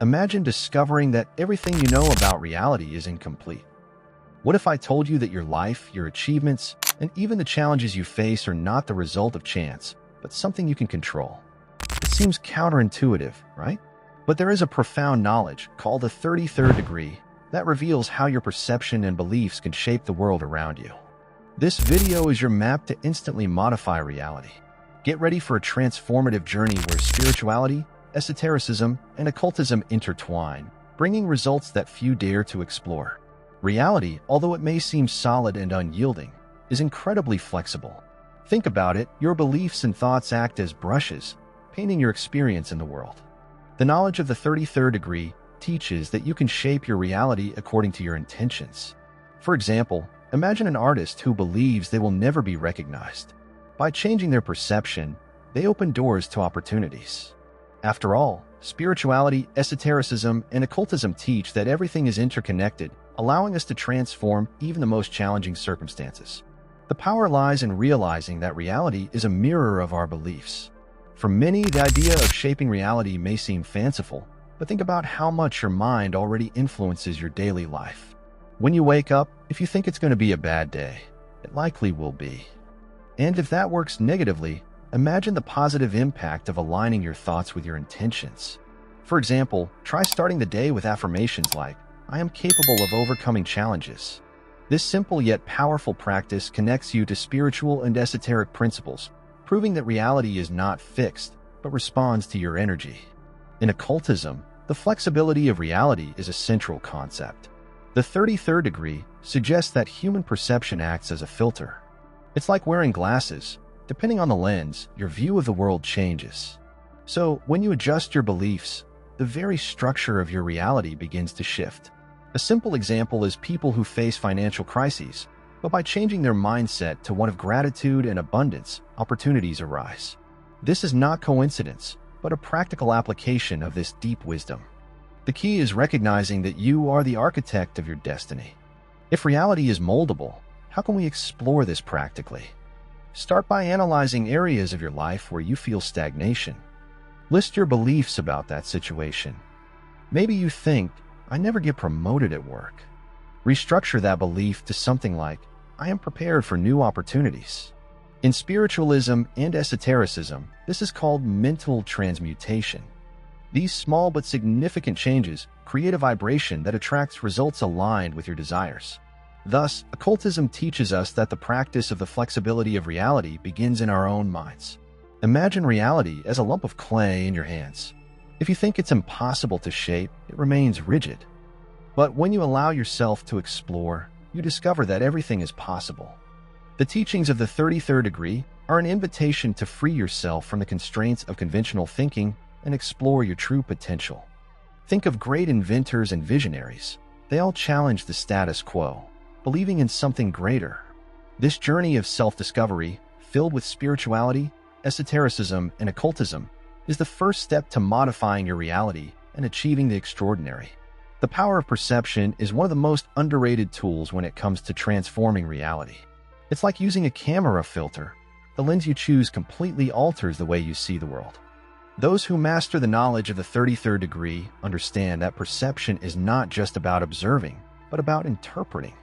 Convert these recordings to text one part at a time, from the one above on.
Imagine discovering that everything you know about reality is incomplete. What if I told you that your life, your achievements, and even the challenges you face are not the result of chance, but something you can control? It seems counterintuitive, right? But there is a profound knowledge called the 33rd degree that reveals how your perception and beliefs can shape the world around you. This video is your map to instantly modify reality. Get ready for a transformative journey where spirituality, esotericism, and occultism intertwine, bringing results that few dare to explore. Reality, although it may seem solid and unyielding, is incredibly flexible. Think about it, your beliefs and thoughts act as brushes, painting your experience in the world. The knowledge of the 33rd degree teaches that you can shape your reality according to your intentions. For example, imagine an artist who believes they will never be recognized. By changing their perception, they open doors to opportunities. After all, spirituality, esotericism, and occultism teach that everything is interconnected, allowing us to transform even the most challenging circumstances. The power lies in realizing that reality is a mirror of our beliefs. For many, the idea of shaping reality may seem fanciful, but think about how much your mind already influences your daily life. When you wake up, if you think it's going to be a bad day, it likely will be. And if that works negatively, imagine the positive impact of aligning your thoughts with your intentions. For example, try starting the day with affirmations like, "I am capable of overcoming challenges." This simple yet powerful practice connects you to spiritual and esoteric principles, proving that reality is not fixed, but responds to your energy. In occultism, the flexibility of reality is a central concept. The 33rd degree suggests that human perception acts as a filter. It's like wearing glasses. Depending on the lens, your view of the world changes. So, when you adjust your beliefs, the very structure of your reality begins to shift. A simple example is people who face financial crises, but by changing their mindset to one of gratitude and abundance, opportunities arise. This is not coincidence, but a practical application of this deep wisdom. The key is recognizing that you are the architect of your destiny. If reality is moldable, how can we explore this practically? Start by analyzing areas of your life where you feel stagnation. List your beliefs about that situation. Maybe you think, "I never get promoted at work." Restructure that belief to something like, "I am prepared for new opportunities." In spiritualism and esotericism, this is called mental transmutation. These small but significant changes create a vibration that attracts results aligned with your desires. Thus, occultism teaches us that the practice of the flexibility of reality begins in our own minds. Imagine reality as a lump of clay in your hands. If you think it's impossible to shape, it remains rigid. But when you allow yourself to explore, you discover that everything is possible. The teachings of the 33rd degree are an invitation to free yourself from the constraints of conventional thinking and explore your true potential. Think of great inventors and visionaries. They all challenged the status quo, believing in something greater. This journey of self-discovery, filled with spirituality, esotericism, and occultism, is the first step to modifying your reality and achieving the extraordinary. The power of perception is one of the most underrated tools when it comes to transforming reality. It's like using a camera filter. The lens you choose completely alters the way you see the world. Those who master the knowledge of the 33rd degree understand that perception is not just about observing, but about interpreting.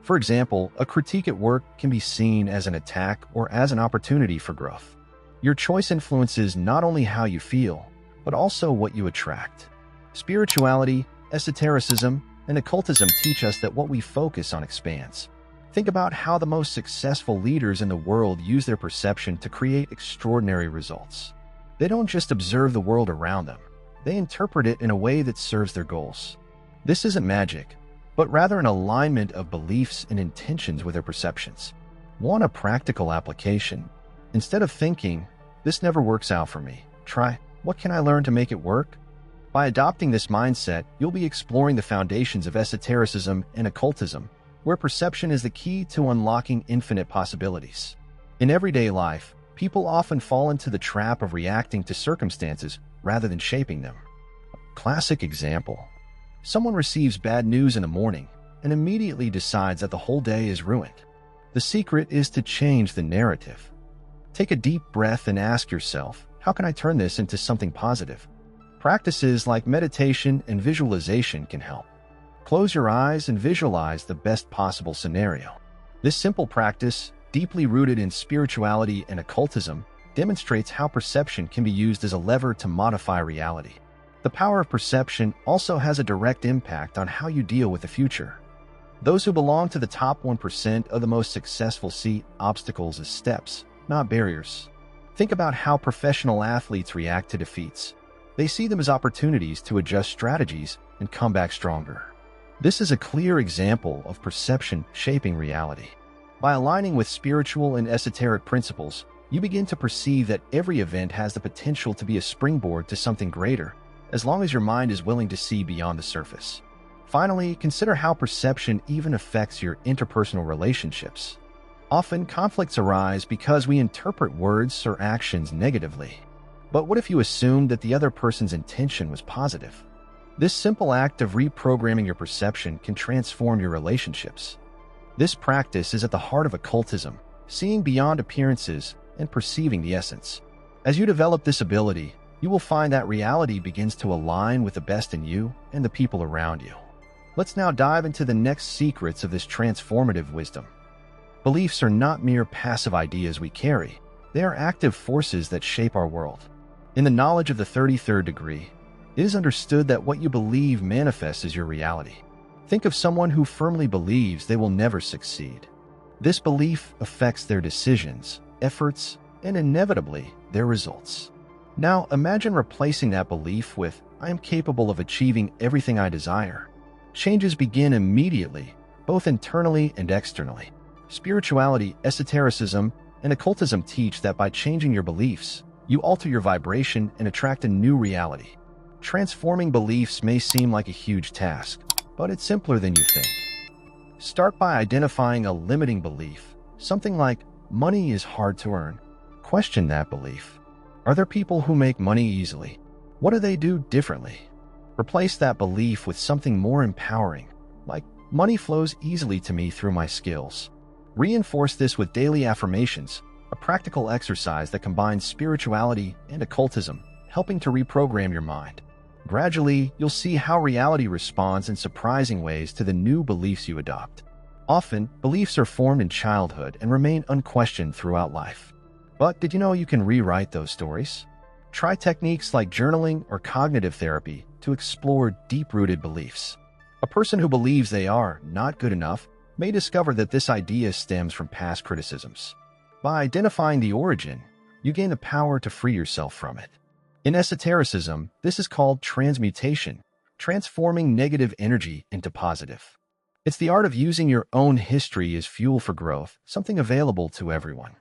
For example, a critique at work can be seen as an attack or as an opportunity for growth. Your choice influences not only how you feel, but also what you attract. Spirituality, esotericism, and occultism teach us that what we focus on expands. Think about how the most successful leaders in the world use their perception to create extraordinary results. They don't just observe the world around them. They interpret it in a way that serves their goals. This isn't magic, but rather an alignment of beliefs and intentions with their perceptions. Want a practical application? Instead of thinking, "This never works out for me," try, "What can I learn to make it work?" By adopting this mindset, you'll be exploring the foundations of esotericism and occultism, where perception is the key to unlocking infinite possibilities. In everyday life, people often fall into the trap of reacting to circumstances rather than shaping them. Classic example. Someone receives bad news in the morning and immediately decides that the whole day is ruined. The secret is to change the narrative. Take a deep breath and ask yourself, how can I turn this into something positive? Practices like meditation and visualization can help. Close your eyes and visualize the best possible scenario. This simple practice, deeply rooted in spirituality and occultism, demonstrates how perception can be used as a lever to modify reality. The power of perception also has a direct impact on how you deal with the future. Those who belong to the top 1% of the most successful see obstacles as steps, not barriers. Think about how professional athletes react to defeats. They see them as opportunities to adjust strategies and come back stronger. This is a clear example of perception shaping reality. By aligning with spiritual and esoteric principles, you begin to perceive that every event has the potential to be a springboard to something greater, as long as your mind is willing to see beyond the surface. Finally, consider how perception even affects your interpersonal relationships. Often, conflicts arise because we interpret words or actions negatively. But what if you assumed that the other person's intention was positive? This simple act of reprogramming your perception can transform your relationships. This practice is at the heart of occultism, seeing beyond appearances and perceiving the essence. As you develop this ability, you will find that reality begins to align with the best in you and the people around you. Let's now dive into the next secrets of this transformative wisdom. Beliefs are not mere passive ideas we carry. They are active forces that shape our world. In the knowledge of the 33rd degree, it is understood that what you believe manifests as your reality. Think of someone who firmly believes they will never succeed. This belief affects their decisions, efforts, and inevitably, their results. Now, imagine replacing that belief with, "I am capable of achieving everything I desire." Changes begin immediately, both internally and externally. Spirituality, esotericism, and occultism teach that by changing your beliefs, you alter your vibration and attract a new reality. Transforming beliefs may seem like a huge task, but it's simpler than you think. Start by identifying a limiting belief, something like, "Money is hard to earn." Question that belief. Are there people who make money easily? What do they do differently? Replace that belief with something more empowering, like, "Money flows easily to me through my skills." Reinforce this with daily affirmations, a practical exercise that combines spirituality and occultism, helping to reprogram your mind. Gradually, you'll see how reality responds in surprising ways to the new beliefs you adopt. Often, beliefs are formed in childhood and remain unquestioned throughout life. But did you know you can rewrite those stories? Try techniques like journaling or cognitive therapy to explore deep-rooted beliefs. A person who believes they are not good enough may discover that this idea stems from past criticisms. By identifying the origin, you gain the power to free yourself from it. In esotericism, this is called transmutation, transforming negative energy into positive. It's the art of using your own history as fuel for growth, something available to everyone.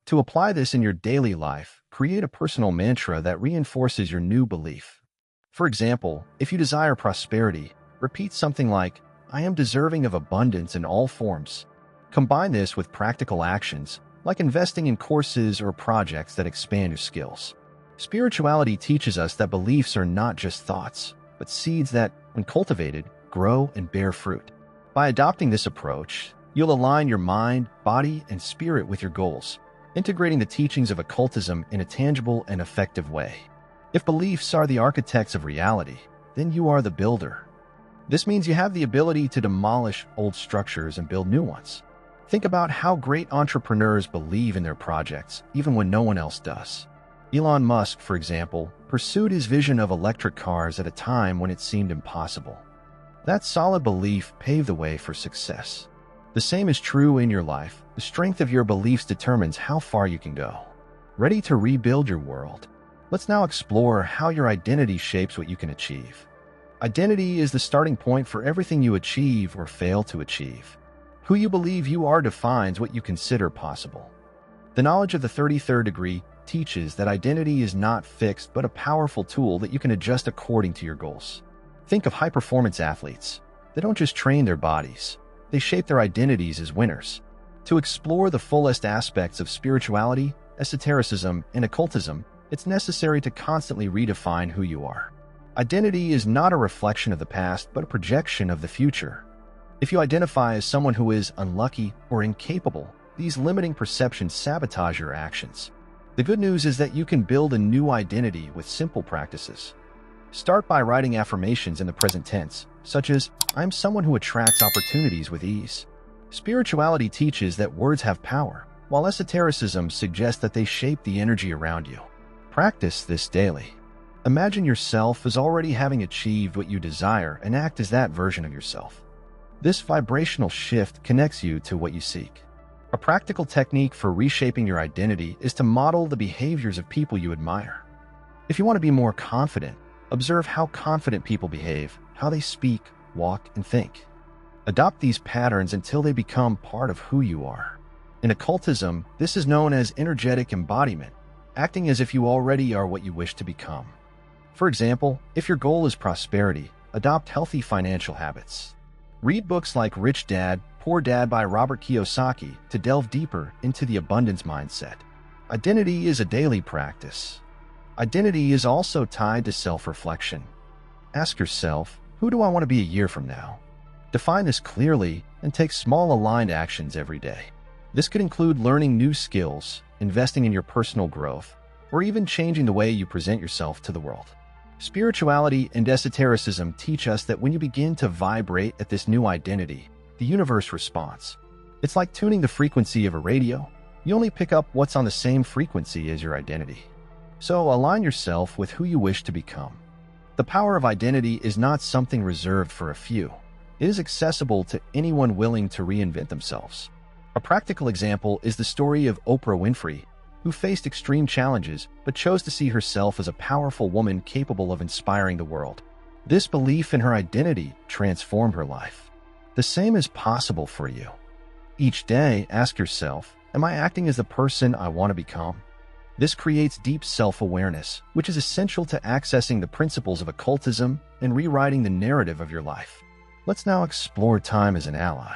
To apply this in your daily life, create a personal mantra that reinforces your new belief. For example, if you desire prosperity, repeat something like, "I am deserving of abundance in all forms." Combine this with practical actions, like investing in courses or projects that expand your skills. Spirituality teaches us that beliefs are not just thoughts, but seeds that, when cultivated, grow and bear fruit. By adopting this approach, you'll align your mind, body, and spirit with your goals, integrating the teachings of occultism in a tangible and effective way. If beliefs are the architects of reality, then you are the builder. This means you have the ability to demolish old structures and build new ones. Think about how great entrepreneurs believe in their projects, even when no one else does. Elon Musk, for example, pursued his vision of electric cars at a time when it seemed impossible. That solid belief paved the way for success. The same is true in your life. The strength of your beliefs determines how far you can go. Ready to rebuild your world? Let's now explore how your identity shapes what you can achieve. Identity is the starting point for everything you achieve or fail to achieve. Who you believe you are defines what you consider possible. The knowledge of the 33rd degree teaches that identity is not fixed but a powerful tool that you can adjust according to your goals. Think of high-performance athletes. They don't just train their bodies. They shape their identities as winners. To explore the fullest aspects of spirituality, esotericism, and occultism, it's necessary to constantly redefine who you are. Identity is not a reflection of the past but a projection of the future. If you identify as someone who is unlucky or incapable, these limiting perceptions sabotage your actions. The good news is that you can build a new identity with simple practices. Start by writing affirmations in the present tense, such as, "I'm someone who attracts opportunities with ease." Spirituality teaches that words have power, while esotericism suggests that they shape the energy around you. Practice this daily. Imagine yourself as already having achieved what you desire and act as that version of yourself. This vibrational shift connects you to what you seek. A practical technique for reshaping your identity is to model the behaviors of people you admire. If you want to be more confident, observe how confident people behave, how they speak, walk, and think. Adopt these patterns until they become part of who you are. In occultism, this is known as energetic embodiment, acting as if you already are what you wish to become. For example, if your goal is prosperity, adopt healthy financial habits. Read books like Rich Dad, Poor Dad by Robert Kiyosaki to delve deeper into the abundance mindset. Identity is a daily practice. Identity is also tied to self-reflection. Ask yourself, who do I want to be a year from now? Define this clearly and take small aligned actions every day. This could include learning new skills, investing in your personal growth, or even changing the way you present yourself to the world. Spirituality and esotericism teach us that when you begin to vibrate at this new identity, the universe responds. It's like tuning the frequency of a radio. You only pick up what's on the same frequency as your identity. So align yourself with who you wish to become. The power of identity is not something reserved for a few. It is accessible to anyone willing to reinvent themselves. A practical example is the story of Oprah Winfrey, who faced extreme challenges but chose to see herself as a powerful woman capable of inspiring the world. This belief in her identity transformed her life. The same is possible for you. Each day, ask yourself, am I acting as the person I want to become? This creates deep self-awareness, which is essential to accessing the principles of occultism and rewriting the narrative of your life. Let's now explore time as an ally.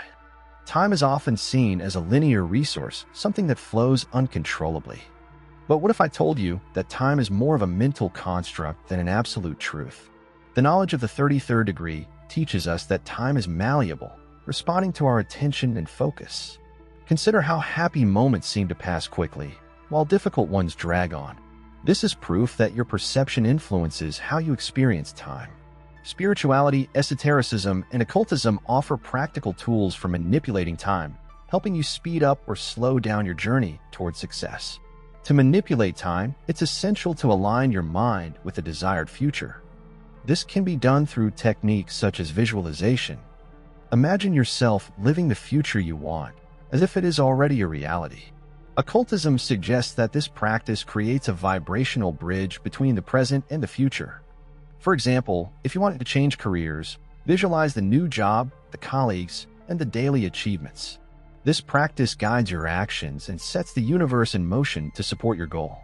Time is often seen as a linear resource, something that flows uncontrollably. But what if I told you that time is more of a mental construct than an absolute truth? The knowledge of the 33rd degree teaches us that time is malleable, responding to our attention and focus. Consider how happy moments seem to pass quickly, while difficult ones drag on. This is proof that your perception influences how you experience time. Spirituality, esotericism, and occultism offer practical tools for manipulating time, helping you speed up or slow down your journey toward success. To manipulate time, it's essential to align your mind with a desired future. This can be done through techniques such as visualization. Imagine yourself living the future you want, as if it is already a reality. Occultism suggests that this practice creates a vibrational bridge between the present and the future. For example, if you wanted to change careers, visualize the new job, the colleagues, and the daily achievements. This practice guides your actions and sets the universe in motion to support your goal.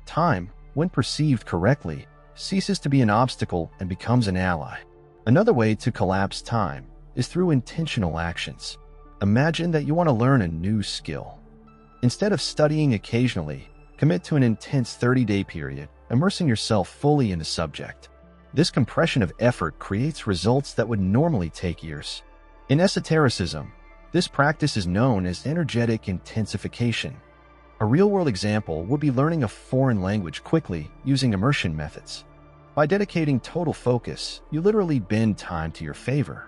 Time, when perceived correctly, ceases to be an obstacle and becomes an ally. Another way to collapse time is through intentional actions. Imagine that you want to learn a new skill. Instead of studying occasionally, commit to an intense 30-day period, immersing yourself fully in the subject. This compression of effort creates results that would normally take years. In esotericism, this practice is known as energetic intensification. A real-world example would be learning a foreign language quickly using immersion methods. By dedicating total focus, you literally bend time to your favor.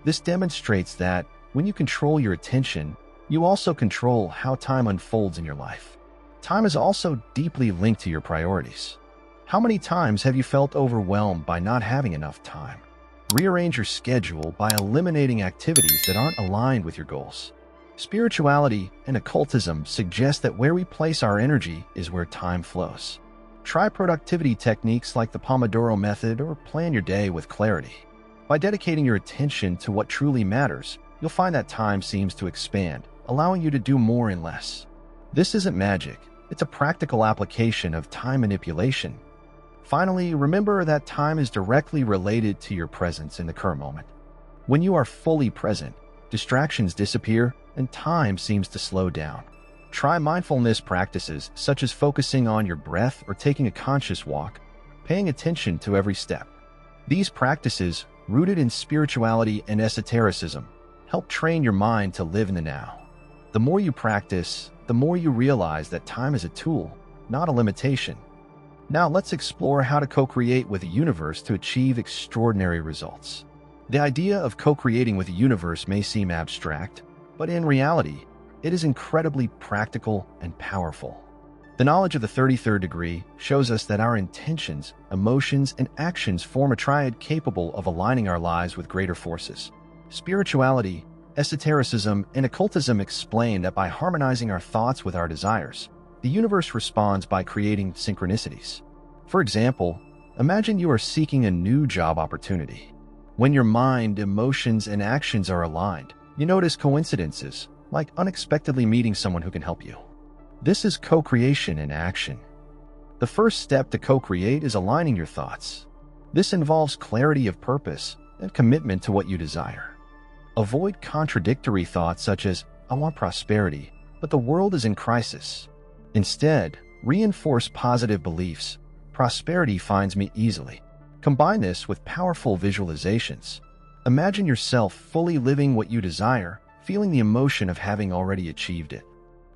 This demonstrates that when you control your attention, you also control how time unfolds in your life. Time is also deeply linked to your priorities. How many times have you felt overwhelmed by not having enough time? Rearrange your schedule by eliminating activities that aren't aligned with your goals. Spirituality and occultism suggest that where we place our energy is where time flows. Try productivity techniques like the Pomodoro method or plan your day with clarity. By dedicating your attention to what truly matters, you'll find that time seems to expand, allowing you to do more in less. This isn't magic. It's a practical application of time manipulation. Finally, remember that time is directly related to your presence in the current moment. When you are fully present, distractions disappear and time seems to slow down. Try mindfulness practices such as focusing on your breath or taking a conscious walk, paying attention to every step. These practices, rooted in spirituality and esotericism, help train your mind to live in the now. The more you practice, the more you realize that time is a tool, not a limitation. Now let's explore how to co-create with the universe to achieve extraordinary results. The idea of co-creating with the universe may seem abstract, but in reality, it is incredibly practical and powerful. The knowledge of the 33rd degree shows us that our intentions, emotions, and actions form a triad capable of aligning our lives with greater forces. Spirituality, esotericism, and occultism explain that by harmonizing our thoughts with our desires, the universe responds by creating synchronicities. For example, imagine you are seeking a new job opportunity. When your mind, emotions, and actions are aligned, you notice coincidences, like unexpectedly meeting someone who can help you. This is co-creation in action. The first step to co-create is aligning your thoughts. This involves clarity of purpose and commitment to what you desire. Avoid contradictory thoughts such as, "I want prosperity, but the world is in crisis." Instead, reinforce positive beliefs. "Prosperity finds me easily." Combine this with powerful visualizations. Imagine yourself fully living what you desire, feeling the emotion of having already achieved it.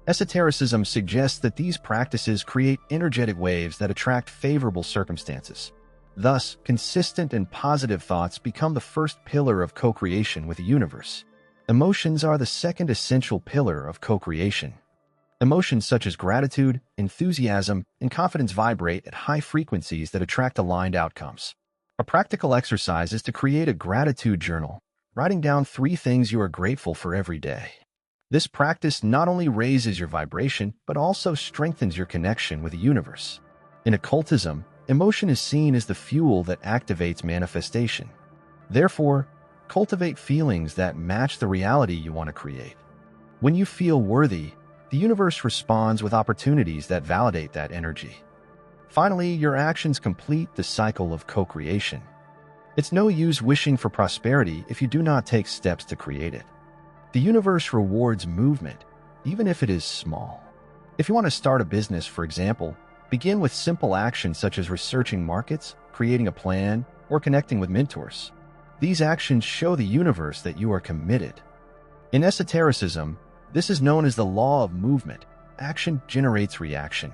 Esotericism suggests that these practices create energetic waves that attract favorable circumstances. Thus, consistent and positive thoughts become the first pillar of co-creation with the universe. Emotions are the second essential pillar of co-creation. Emotions such as gratitude, enthusiasm, and confidence vibrate at high frequencies that attract aligned outcomes. A practical exercise is to create a gratitude journal, writing down 3 things you are grateful for every day. This practice not only raises your vibration, but also strengthens your connection with the universe. In occultism, emotion is seen as the fuel that activates manifestation. Therefore, cultivate feelings that match the reality you want to create. When you feel worthy, the universe responds with opportunities that validate that energy. Finally, your actions complete the cycle of co-creation. It's no use wishing for prosperity if you do not take steps to create it. The universe rewards movement, even if it is small. If you want to start a business, for example, begin with simple actions such as researching markets, creating a plan, or connecting with mentors. These actions show the universe that you are committed. In esotericism, this is known as the law of movement. Action generates reaction.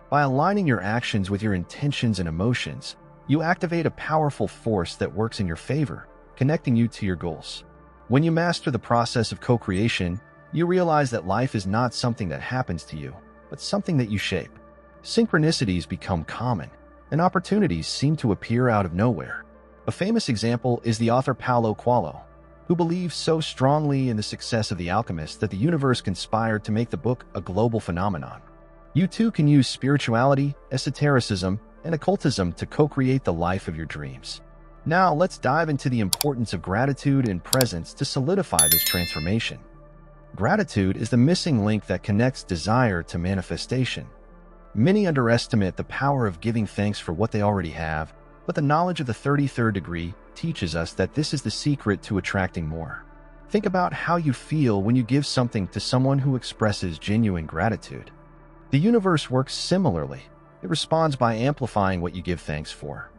By aligning your actions with your intentions and emotions, you activate a powerful force that works in your favor, connecting you to your goals. When you master the process of co-creation, you realize that life is not something that happens to you, but something that you shape. Synchronicities become common, and opportunities seem to appear out of nowhere. A famous example is the author Paulo Coelho, who believed so strongly in the success of The Alchemist that the universe conspired to make the book a global phenomenon. You too can use spirituality, esotericism, and occultism to co-create the life of your dreams. Now, let's dive into the importance of gratitude and presence to solidify this transformation. Gratitude is the missing link that connects desire to manifestation. Many underestimate the power of giving thanks for what they already have, but the knowledge of the 33rd degree teaches us that this is the secret to attracting more. Think about how you feel when you give something to someone who expresses genuine gratitude. The universe works similarly. It responds by amplifying what you give thanks for.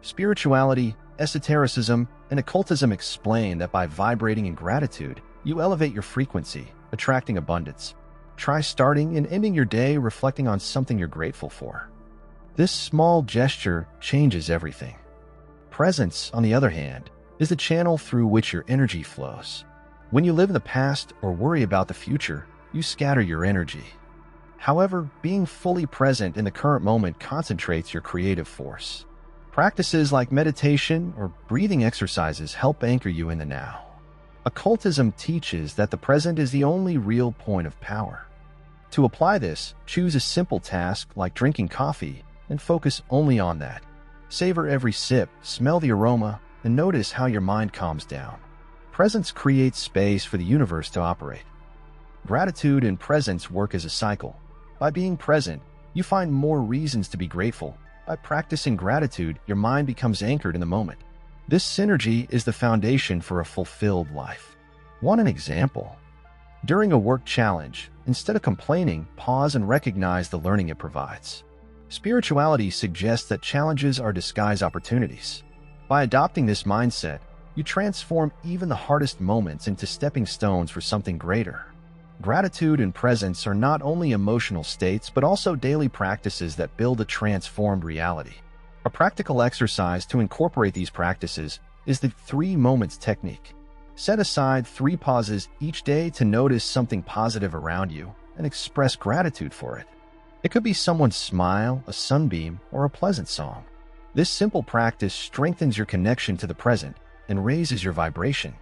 Spirituality, esotericism, and occultism explain that by vibrating in gratitude, you elevate your frequency, attracting abundance. Try starting and ending your day reflecting on something you're grateful for. This small gesture changes everything. Presence, on the other hand, is the channel through which your energy flows. When you live in the past or worry about the future, you scatter your energy. However, being fully present in the current moment concentrates your creative force. Practices like meditation or breathing exercises help anchor you in the now. Occultism teaches that the present is the only real point of power. To apply this, choose a simple task like drinking coffee and focus only on that. Savor every sip, smell the aroma, and notice how your mind calms down. Presence creates space for the universe to operate. Gratitude and presence work as a cycle. By being present, you find more reasons to be grateful. By practicing gratitude, your mind becomes anchored in the moment. This synergy is the foundation for a fulfilled life. Want an example? During a work challenge, instead of complaining, pause and recognize the learning it provides. Spirituality suggests that challenges are disguised opportunities. By adopting this mindset, you transform even the hardest moments into stepping stones for something greater. Gratitude and presence are not only emotional states but also daily practices that build a transformed reality. A practical exercise to incorporate these practices is the 3 moments technique. Set aside 3 pauses each day to notice something positive around you and express gratitude for it. It could be someone's smile, a sunbeam, or a pleasant song. This simple practice strengthens your connection to the present and raises your vibration.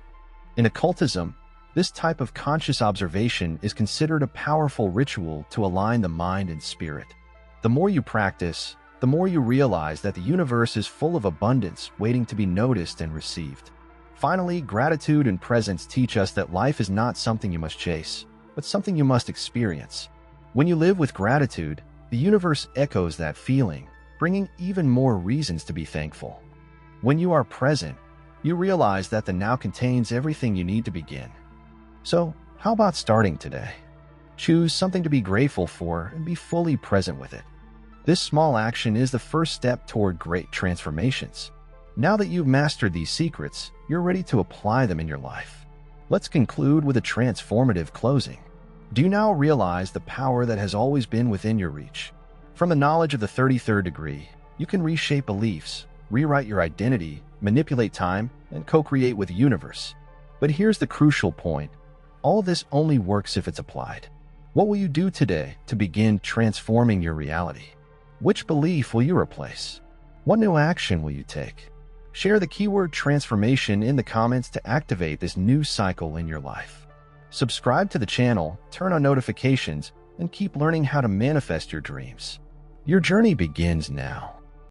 In occultism, this type of conscious observation is considered a powerful ritual to align the mind and spirit. The more you practice, the more you realize that the universe is full of abundance waiting to be noticed and received. Finally, gratitude and presence teach us that life is not something you must chase, but something you must experience. When you live with gratitude, the universe echoes that feeling, bringing even more reasons to be thankful. When you are present, you realize that the now contains everything you need to begin. So, how about starting today? Choose something to be grateful for and be fully present with it. This small action is the first step toward great transformations. Now that you've mastered these secrets, you're ready to apply them in your life. Let's conclude with a transformative closing. Do you now realize the power that has always been within your reach? From the knowledge of the 33rd degree, you can reshape beliefs, rewrite your identity, manipulate time, and co-create with the universe. But here's the crucial point. All this only works if it's applied. What will you do today to begin transforming your reality? Which belief will you replace? What new action will you take? Share the keyword transformation in the comments to activate this new cycle in your life. Subscribe to the channel, turn on notifications, and keep learning how to manifest your dreams. Your journey begins now.